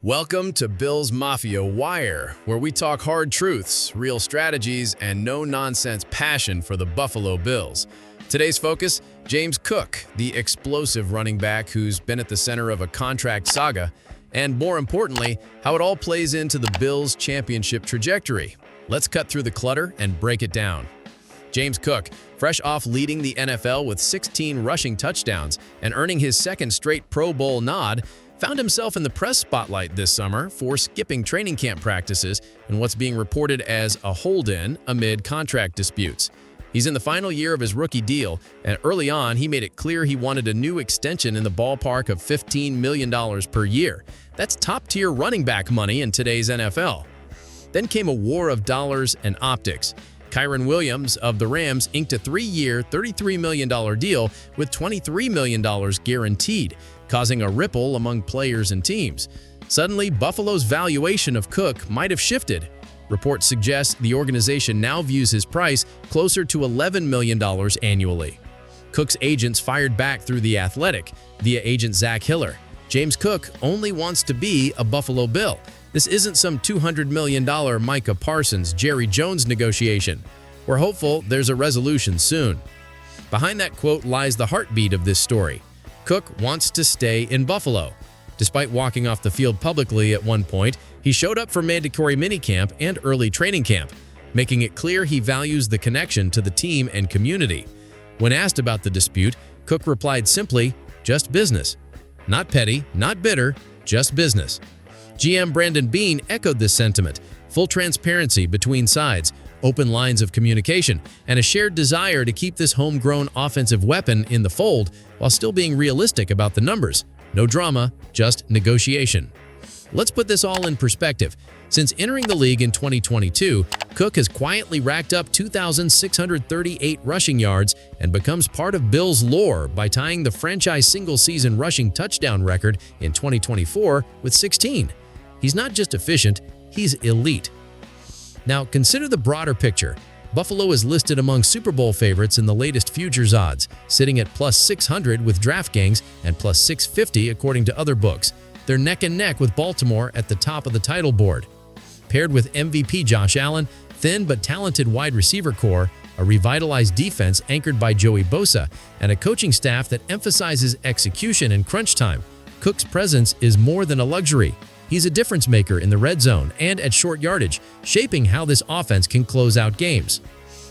Welcome to Bills Mafia Wire, where we talk hard truths, real strategies, and no-nonsense passion for the Buffalo Bills. Today's focus, James Cook, the explosive running back who's been at the center of a contract saga, and more importantly, how it all plays into the Bills' championship trajectory. Let's cut through the clutter and break it down. James Cook, fresh off leading the NFL with 16 rushing touchdowns and earning his second straight Pro Bowl nod, found himself in the press spotlight this summer for skipping training camp practices and what's being reported as a hold-in amid contract disputes. He's in the final year of his rookie deal, and early on he made it clear he wanted a new extension in the ballpark of $15 million per year. That's top-tier running back money in today's NFL. Then came a war of dollars and optics. Kyren Williams of the Rams inked a 3-year, $33 million deal with $23 million guaranteed, causing a ripple among players and teams. Suddenly, Buffalo's valuation of Cook might have shifted. Reports suggest the organization now views his price closer to $11 million annually. Cook's agents fired back through The Athletic via agent Zach Hiller. James Cook only wants to be a Buffalo Bill. This isn't some $200 million Micah Parsons, Jerry Jones negotiation. We're hopeful there's a resolution soon. Behind that quote lies the heartbeat of this story. Cook wants to stay in Buffalo. Despite walking off the field publicly at one point, he showed up for mandatory minicamp and early training camp, making it clear he values the connection to the team and community. When asked about the dispute, Cook replied simply, "Just business." Not petty, not bitter, just business. GM Brandon Beane echoed this sentiment: full transparency between sides, open lines of communication, and a shared desire to keep this homegrown offensive weapon in the fold while still being realistic about the numbers. No drama, just negotiation. Let's put this all in perspective. Since entering the league in 2022, Cook has quietly racked up 2,638 rushing yards and becomes part of Bills lore by tying the franchise single-season rushing touchdown record in 2024 with 16. He's not just efficient, he's elite. Now, consider the broader picture. Buffalo is listed among Super Bowl favorites in the latest futures odds, sitting at plus 600 with DraftKings and plus 650 according to other books. They're neck and neck with Baltimore at the top of the title board. Paired with MVP Josh Allen, thin but talented wide receiver core, a revitalized defense anchored by Joey Bosa, and a coaching staff that emphasizes execution and crunch time, Cook's presence is more than a luxury. He's a difference maker in the red zone and at short yardage, shaping how this offense can close out games.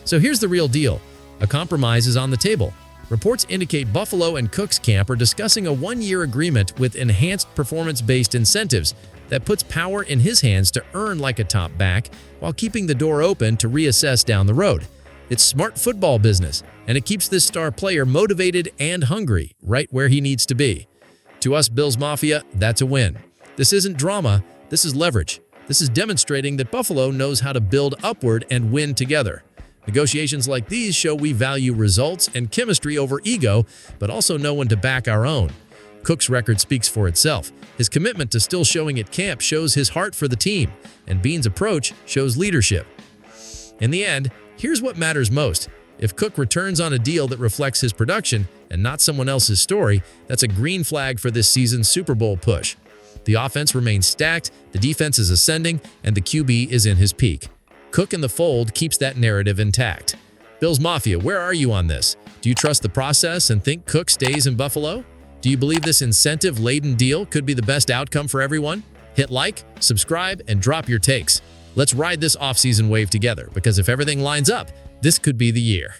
So here's the real deal. A compromise is on the table. Reports indicate Buffalo and Cook's camp are discussing a one-year agreement with enhanced performance-based incentives that puts power in his hands to earn like a top back while keeping the door open to reassess down the road. It's smart football business, and it keeps this star player motivated and hungry right where he needs to be. To us Bills Mafia, that's a win. This isn't drama, this is leverage. This is demonstrating that Buffalo knows how to build upward and win together. Negotiations like these show we value results and chemistry over ego, but also know when to back our own. Cook's record speaks for itself. His commitment to still showing at camp shows his heart for the team, and Beane's approach shows leadership. In the end, here's what matters most. If Cook returns on a deal that reflects his production and not someone else's story, that's a green flag for this season's Super Bowl push. The offense remains stacked, the defense is ascending, and the QB is in his peak. Cook in the fold keeps that narrative intact. Bills Mafia, where are you on this? Do you trust the process and think Cook stays in Buffalo? Do you believe this incentive-laden deal could be the best outcome for everyone? Hit like, subscribe, and drop your takes. Let's ride this offseason wave together, because if everything lines up, this could be the year.